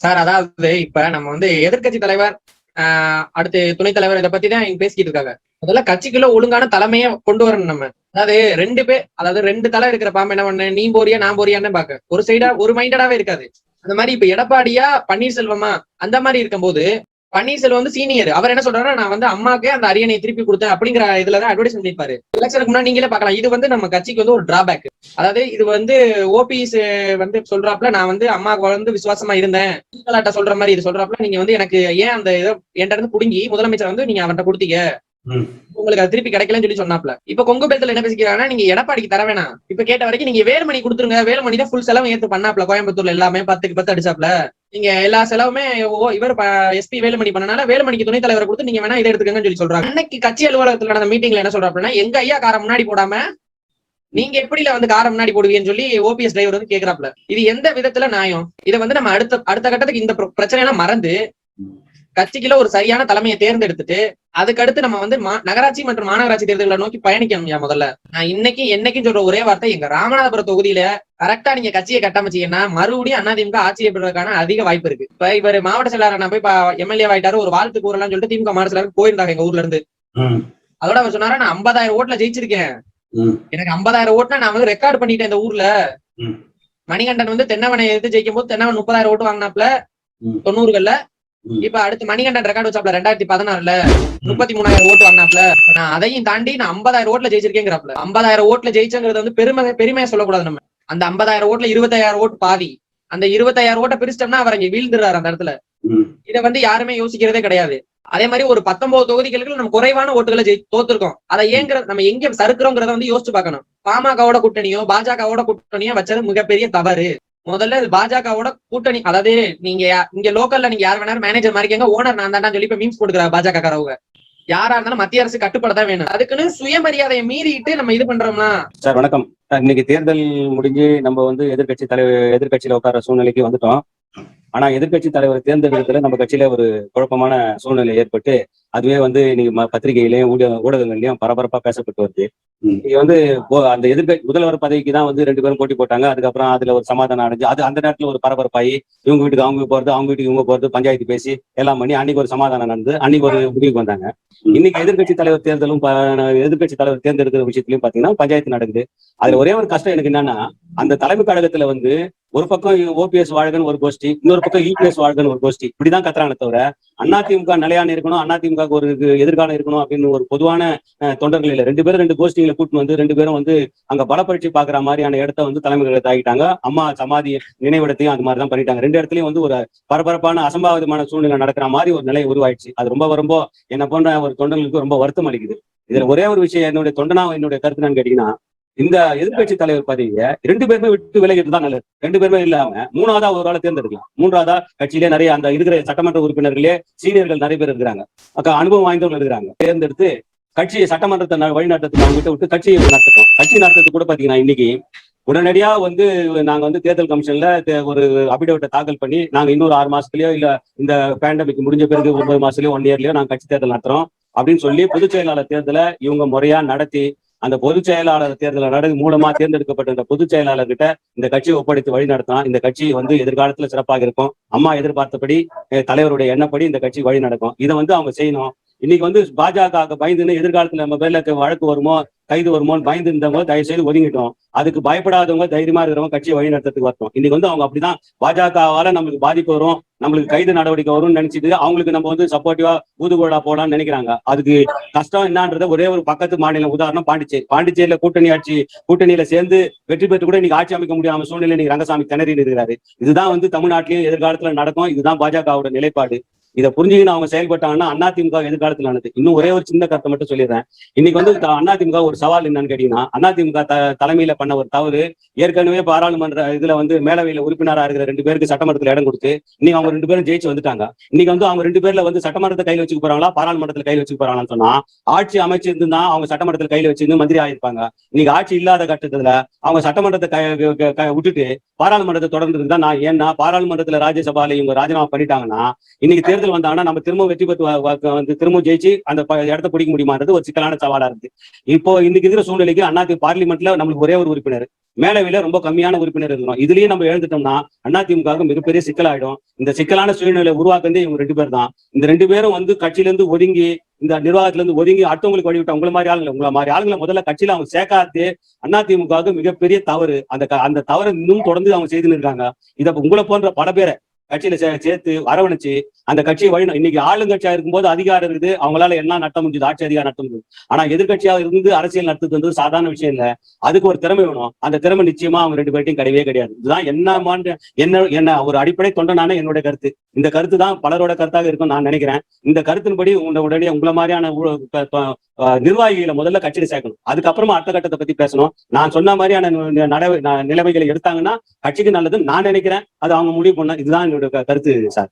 Sir, அதாவது இப்ப நம்ம வந்து எதிர்க்கட்சி தலைவர், அடுத்து துணைத் தலைவர் இதை பத்தி தான் இங்க பேசிக்கிட்டு இருக்காங்க. முதல்ல கட்சிக்குள்ள ஒழுங்கான தலைமையை கொண்டு வரணும் நம்ம. அதாவது அதாவது ரெண்டு தலை இருக்கிற பாம்பு என்ன பண்ண, நீ போறியா நான் போறியான்னு பாக்க ஒரு சைடா ஒரு மைண்டடாவே இருக்காது. அந்த மாதிரி இப்ப எடப்பாடியா பன்னீர்செல்வமா அந்த மாதிரி இருக்கும்போது, பன்னீர்செல்வம் வந்து சீனியர். அவர் என்ன சொல்றாருன்னா, நான் வந்து அம்மாக்கே அந்த அரியணை திருப்பி கொடுத்தேன் அப்படிங்கிற இதுலதான் அட்வர்டைஸ்மெண்ட் பண்ணிருப்பாரு. எலெக்ஷனுக்கு முன்னாடி நீங்களே பார்க்கலாம். இது வந்து நம்ம கட்சிக்கு வந்து ஒரு டிராபேக். அதாவது இது வந்து ஓபிஎஸ் வந்து சொல்றாப்ல, நான் வந்து அம்மாவுக்கு வந்து விசுவாசமா இருந்தேன் சொல்ற மாதிரி இது சொல்றாப்ல. நீங்க வந்து எனக்கு ஏன் அந்த இதை என்கிட்ட இருந்து புடுங்கி முதலமைச்சர் வந்து நீங்க அவன்கிட்ட கொடுத்தீங்க, உங்களுக்கு அது திருப்பி கிடைக்கலன்னு சொல்லி சொன்னாப்ல. இப்ப கொங்கு பெல்ட்ல என்ன பேசிக்கிறாங்கன்னா, நீங்க எடப்பாடிக்கு தர வேணாம், இப்ப கேட்ட வரைக்கும் நீங்க வேலுமணி கொடுத்துருங்க, வேலுமணி தான் ஃபுல் செலவு ஏத்து பண்ணாப்ல. கோயம்புத்தூர்ல எல்லாமே 10க்கு 10 அடிச்சாப்ல. நீங்க எல்லா செலவுமே இவர் எஸ்பி வேலுமணி பண்ணனால வேலுமணிக்கு துணைத் தலைவரை கொடுத்து நீங்க வேணா இதை எடுத்துக்கங்கன்னு சொல்லி சொல்றாங்க. அன்னைக்கு கட்சி அலுவலகத்துல நடந்த மீட்டிங்ல என்ன சொல்றாப்லன்னா, எங்க ஐயா காரை முன்னாடி போடாம நீங்க எப்படில வந்து காரை முன்னாடி போடுவீங்கன்னு சொல்லி ஓபிஎஸ் டிரைவர் வந்து கேக்குறாப்ல. இது எந்த விதத்துல நியாயம்? இதை வந்து நம்ம அடுத்த கட்டத்துக்கு இந்த பிரச்சனை எல்லாம் மறந்து கட்சிக்குள்ள ஒரு சரியான தலைமையை தேர்ந்தெடுத்துட்டு அதுக்கடுத்து நம்ம வந்து நகராட்சி மற்றும் மாநகராட்சி தேர்தல்களை நோக்கி பயணிக்கணும். முதல்ல நான் என்னைக்கும் சொல்ற ஒரே வார்த்தை, எங்க ராமநாதபுரம் தொகுதியில கரெக்டா நீங்க கட்சியை கட்டமைச்சீங்கன்னா மறுபடியும் அதிமுக ஆட்சியப்படுறதுக்கான அதிக வாய்ப்பு இருக்கு. இப்ப இவர் மாவட்ட செயலாளர் நான் போய் எம்எல்ஏ ஆயிட்டாரு, ஒரு வாழ்த்து கூறலாம்னு சொல்லிட்டு திமுக மாவட்ட செயலாளர் போயிருந்தாங்க எங்க ஊர்ல இருந்து. அதோட அவர் சொன்னாரா, நான் 50,000 ஓட்டுல ஜெயிச்சிருக்கேன், எனக்கு 50,000 ஓட்டுனா நான் வந்து ரெக்கார்டு பண்ணிட்டேன் இந்த ஊர்ல. மணிகண்டன் வந்து தென்னவனை எதிர்த்து ஜெயிக்கும் போது தென்னவன் 30,000 ஓட்டு வாங்கினாப்ல 90கள்ல. இப்ப அடுத்து மணிகண்டன் ரெக்கார்டு வச்சாப்ல 2016ல 33,000 ஓட்டு வாங்கினாப்ல. நான் அதையும் தாண்டி நான் 50,000 ஓட்டுல ஜெயிச்சிருக்கேங்கிறாப்ல. 50,000 ஓட்டுல ஜெயிச்சங்கிறது வந்து பெருமையா சொல்லக்கூடாது. நம்ம அந்த 50,000 ஓட்டுல 20,000 ஓட்டு பாதி. அந்த 20,000 ஓட்டை பிரிச்சிட்டோம்னா அவர் இங்க வீழ்ந்துறாரு அந்த இடத்துல. இதை வந்து யாருமே யோசிக்கிறதே கிடையாது. அதே மாதிரி ஒரு 19 தொகுதிகளுக்கு நம்ம குறைவான ஓட்டுகளை தோத்துருக்கோம். அதை நம்ம எங்க சறுக்குறோங்கிறத வந்து யோசிச்சு பார்க்கணும். பாமகவோட கூட்டணியோ பாஜகவோட கூட்டணியோ வச்சது மிகப்பெரிய தவறு. முதல்ல பாஜகவோட கூட்டணி, அதாவது நீங்க இங்க லோக்கல்ல நீங்க யார் வேணாலும் மேனேஜர் மாதிரி ஓனர் நான் தான் சொல்லி இப்ப மீம்ஸ் போட்டுக்கிறாங்க பாஜக காரவங்க. யாரா இருந்தாலும் மத்திய அரசு கட்டுப்படதான் வேணும். அதுக்குன்னு சுயமரியாதையை மீறிட்டு நம்ம இது பண்றோம்னா. சார் வணக்கம். இன்னைக்கு தேர்தல் முடிஞ்சு நம்ம வந்து எதிர்கட்சியில உட்கார சூழ்நிலைக்கு வந்துட்டோம். ஆனா எதிர்கட்சி தலைவர் தேர்ந்தெடுக்கிறதுல நம்ம கட்சியில ஒரு குழப்பமான சூழ்நிலை ஏற்பட்டு அதுவே வந்து இன்னைக்கு பத்திரிகையிலயும் ஊடகங்கள்லயும் பரபரப்பா பேசப்பட்டு வருது. இது வந்து அந்த முதல்வர் பதவிக்கு தான் வந்து 2 பேரும் போட்டி போட்டாங்க. அதுக்கப்புறம் அதுல ஒரு சமாதானம் அடைஞ்சு அது அந்த நேரத்துல ஒரு பரபரப்பாயி இவங்க வீட்டுக்கு அவங்க போறது, அவங்க வீட்டுக்கு இவங்க போறது, பஞ்சாயத்து பேசி எல்லாம் பண்ணி அன்னைக்கு ஒரு சமாதானம் நடந்து அன்னைக்கு ஒரு முடிவுக்கு வந்தாங்க. இன்னைக்கு எதிர்கட்சி தலைவர் தேர்ந்தெடுக்கிற விஷயத்திலயும் பாத்தீங்கன்னா பஞ்சாயத்து நடக்குது. அதுல ஒரே ஒரு கஷ்டம் எனக்கு என்னன்னா, அந்த தலைமை கழகத்துல வந்து ஒரு பக்கம் ஓபிஎஸ் வாழ்கன் ஒரு கோஷ்டி, இன்னொரு பக்கம் இபிஎஸ் வாழ்கன் ஒரு கோஷ்டி, இப்படிதான் கத்துறாங்க தவிர அதிமுக நிலையான இருக்கணும், அதிமுக ஒரு எதிர்காலம் இருக்கணும் அப்படின்னு ஒரு பொதுவான தொண்டர்கள் இல்லை. 2 பேரும் 2 கோஷ்டிகளை கூட்டு வந்து 2 பேரும் வந்து அங்க பலப்பரிச்சு பாக்குற மாதிரியான இடத்த வந்து தலைமை கழகத்தை ஆகிட்டாங்க. அம்மா சமாதி நினைவிடத்தையும் அது மாதிரிதான் பண்ணிட்டாங்க. 2 இடத்துலயும் வந்து ஒரு பரபரப்பான அசம்பாவிதமான சூழ்நிலை நடக்கிற மாதிரி ஒரு நிலை உருவாயிடுச்சு. அது ரொம்ப என்ன போன்ற ஒரு தொண்டர்களுக்கு ரொம்ப வருத்தம் அளிக்குது. இதுல ஒரே ஒரு விஷயம் என்னுடைய கருத்து என்னன்னு கேட்டீங்கன்னா, இந்த எதிர்கட்சி தலைவர் பதவியை 2 பேருமே விட்டு விலகிட்டு தான் நல்லது. 2 பேருமே இல்லாம 3வதா ஒரு ஆளை தேர்ந்தெடுக்கலாம். 3வதா கட்சியிலே நிறைய அந்த இருக்கிற சட்டமன்ற உறுப்பினர்களே சீனியர்கள் நிறைய பேர் இருக்கிறாங்க, அனுபவம் வாய்ந்தவர்கள் இருக்கிறாங்க. தேர்ந்தெடுத்து கட்சியை சட்டமன்றத்தை வழிநடத்துக்கு அவங்க கிட்ட விட்டு கட்சியை நடத்தட்டும். கட்சி நடத்துறது கூட பாத்தீங்கன்னா இன்னைக்கு உடனடியா வந்து நாங்க வந்து தேர்தல் கமிஷன்ல ஒரு அபிடவிட்டை தாக்கல் பண்ணி நாங்க இன்னொரு 6 மாசத்துலயோ இல்ல இந்த பேண்டமிக் முடிஞ்ச பிறகு 9 மாசத்துலயோ 1 இயர்லயோ நாங்க கட்சி தேர்தல் நடத்துறோம் அப்படின்னு சொல்லி பொதுச் செயலாளர் தேர்தலை இவங்க முறையா நடத்தி அந்த பொதுச் செயலாளர் தேர்தல் மூலமா தேர்ந்தெடுக்கப்பட்ட இந்த பொதுச் செயலாளர்கிட்ட இந்த கட்சியை ஒப்படைத்து வழி நடத்தலாம். இந்த கட்சி வந்து எதிர்காலத்துல சிறப்பாக இருக்கும். அம்மா எதிர்பார்த்தபடி தலைவருடைய எண்ணப்படி இந்த கட்சி வழி நடக்கும். இதை வந்து அவங்க செய்யணும். இன்னைக்கு வந்து பாஜக பயந்துன்னு எதிர்காலத்துல நம்ம பேர்ல வழக்கு வருமோ கைது வருமோன்னு பயந்து இருந்தவங்க தயவு செய்து ஒதுங்கிட்டோம். அதுக்கு பயப்படாதவங்க தைரியமா இருக்கிறவங்க கட்சியை வழி நடத்துறதுக்கு வரட்டும். இன்னைக்கு வந்து அவங்க அப்படிதான் பாஜகவால நம்மளுக்கு பாதிப்பு வரும், நம்மளுக்கு கைது நடவடிக்கை வரும்னு நினைச்சிட்டு அவங்களுக்கு நம்ம வந்து சப்போர்ட்டிவா ஊதுகோலா போலான்னு நினைக்கிறாங்க. அதுக்கு கஷ்டம் என்னன்றத ஒரே ஒரு பக்கத்து மாநிலம் உதாரணம் பாண்டிச்சேரியில கூட்டணியில சேர்ந்து வெற்றி பெற்று கூட இன்னைக்கு ஆட்சி அமைக்க முடியாம சூழ்நிலை இன்னைக்கு ரங்கசாமி திணறி இருக்கிறாரு. இதுதான் வந்து தமிழ்நாட்டிலேயே எதிர்காலத்துல நடக்கும். இதுதான் பாஜகவோட நிலைப்பாடு. இதை புரிஞ்சுக்கின்னு அவங்க செயல்பட்டாங்கன்னா அதிமுக எதிர்காலத்தில் ஆனது. இன்னும் ஒரே ஒரு சின்ன கருத்தை மட்டும் சொல்லிடுறேன். இன்னைக்கு வந்து அதிமுக ஒரு சவால் என்னன்னு கேட்டீங்கன்னா, அதிமுக தலைமையில பண்ண ஒரு தவறு, ஏற்கனவே பாராளுமன்ற இதுல வந்து மேலவையில உறுப்பினராக இருக்கிற 2 பேருக்கு சட்டமன்றத்தில் இடம் கொடுத்து இன்னைக்கு அவங்க 2 பேரும் ஜெயிச்சு வந்துட்டாங்க. இன்னைக்கு வந்து அவங்க 2 பேர்ல வந்து சட்டமன்றத்தை கையில் வச்சுக்க போறாங்களா பாராளுமன்றத்தில் கையில் வச்சுக்க போறாங்கன்னு சொன்னா, ஆட்சி அமைச்சிருந்துதான் அவங்க சட்டமன்றத்தில் கையில் வச்சிருந்து மந்திரி ஆயிருப்பாங்க. இன்னைக்கு ஆட்சி இல்லாத கட்டத்துல அவங்க சட்டமன்றத்தை விட்டுட்டு பாராளுமன்றத்தை தொடர்ந்து இருந்தா ஏன்னா பாராளுமன்றத்துல ராஜ்யசபால இவங்க ராஜினாமா பண்ணிட்டாங்கன்னா இன்னைக்கு தேர்தல் வந்தாங்கன்னா நம்ம திரும்ப வெற்றி பெற்று வந்து திரும்ப ஜெயிச்சு அந்த இடத்த பிடிக்க முடியுமான்றது ஒரு சிக்கலான சவாலா இருக்கு. இப்போ இன்னைக்கு இருக்கிற சூழ்நிலைக்கு அதிமுக பார்லிமெண்ட்ல நம்மளுக்கு ஒரே ஒரு உறுப்பினர், மேலவையில ரொம்ப கம்மியான உறுப்பினர் இருக்கிறோம். இதுலயும் நம்ம எழுந்துட்டோம்னா அதிமுக மிகப்பெரிய சிக்கலாயிடும். இந்த சிக்கலான சூழ்நிலை உருவாக்குறதே இவங்க 2 பேர் தான். இந்த 2 பேரும் வந்து கட்சியில இருந்து ஒதுங்கி, இந்த நிர்வாகத்துல இருந்து ஒதுங்கி அடுத்தவங்களுக்கு வழிவிட்ட உங்களை மாதிரி ஆளுங்களை முதல்ல கட்சியில அவங்க சேர்க்காது அதிமுக மிகப்பெரிய தவறு. அந்த தவறை இன்னும் தொடர்ந்து அவங்க செய்துன்னு இருக்காங்க. இதை உங்களை போன்ற பல பேரை கட்சியில சேர்த்து அரவணைச்சு அந்த கட்சியை இன்னைக்கு ஆளுங்கட்சியா இருக்கும்போது அதிகாரம் இருக்குது, அவங்களால எல்லாம் நடத்த முடியுது, ஆட்சி அதிகாரம் நடத்த முடியும். ஆனா எதிர்கட்சியா இருந்து அரசியல் நடத்துறது வந்து சாதாரண விஷயம் இல்ல. அதுக்கு ஒரு திறமை வேணும். அந்த திறமை நிச்சயமா அவங்க 2 பேர்ட்டையும் கிடையவே கிடையாது. இதுதான் என்ன ஒரு அடிப்படை தொண்டனான என்னுடைய கருத்து. இந்த கருத்து தான் பலரோட கருத்தாக இருக்கும் நான் நினைக்கிறேன். இந்த கருத்தின்படி உடனே உங்களை மாதிரியான நிர்வாகிகளை முதல்ல கட்சியில சேர்க்கணும். அதுக்கப்புறமா அடுத்த கட்டத்தை பத்தி பேசணும். நான் சொன்ன மாதிரியான நிலைமைகளை எடுத்தாங்கன்னா கட்சிக்கு நல்லதுன்னு நான் நினைக்கிறேன். அது அவங்க முடிவு பண்ண. இதுதான் என்னோட கருத்து சார்.